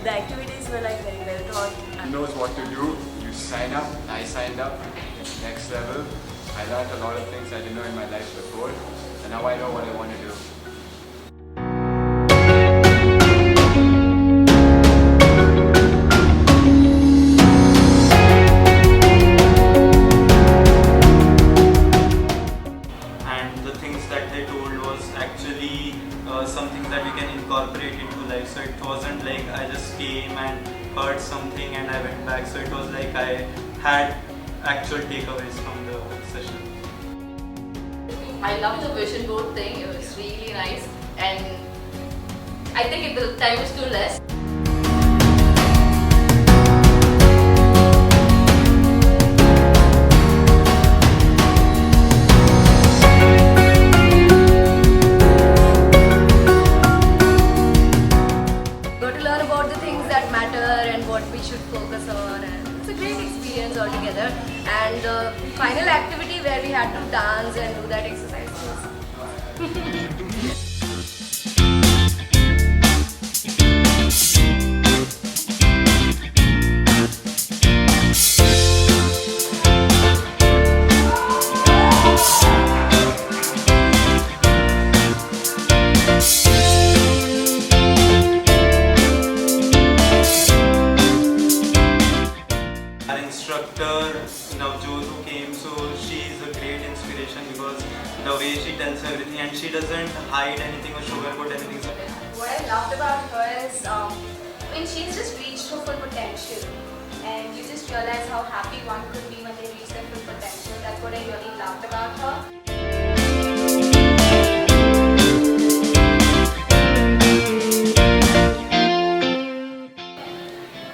The activities were like very well thought. He knows what to do. You sign up. I signed up. It's next level. I learned a lot of things I didn't know in my life before, and now I know what I want to do. And the things that they told was actually something that we can incorporate into life. So it wasn't like I just came and heard something and I went back. So it was like I had actual takeaways from the session. I love the vision board thing. It was really nice, and I think if the time is too less. About the things that matter and what we should focus on, and it's a great experience altogether. And the final activity where we had to dance and do that exercise was Our instructor Navjot who came, so she is a great inspiration because the way she tells everything and she doesn't hide anything or sugarcoat anything. What I loved about her is when she's just reached her full potential, and you just realize how happy one could be when they reach their full potential. That's what I really loved about her.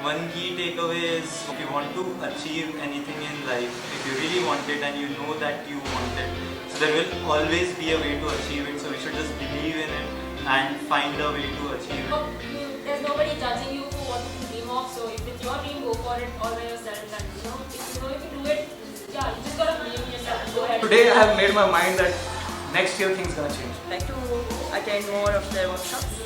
One key takeaway is if you want to achieve anything in life, if you really want it and you know that you want it, so there will always be a way to achieve it. So we should just believe in it and find a way to achieve it. There's nobody judging you for what you dream of, so if it's your dream, go for it all by yourself. And if you do it, yeah, you just gotta believe in yourself. Go ahead. Today I have made my mind that next year things gonna change. Like to attend more of their workshops.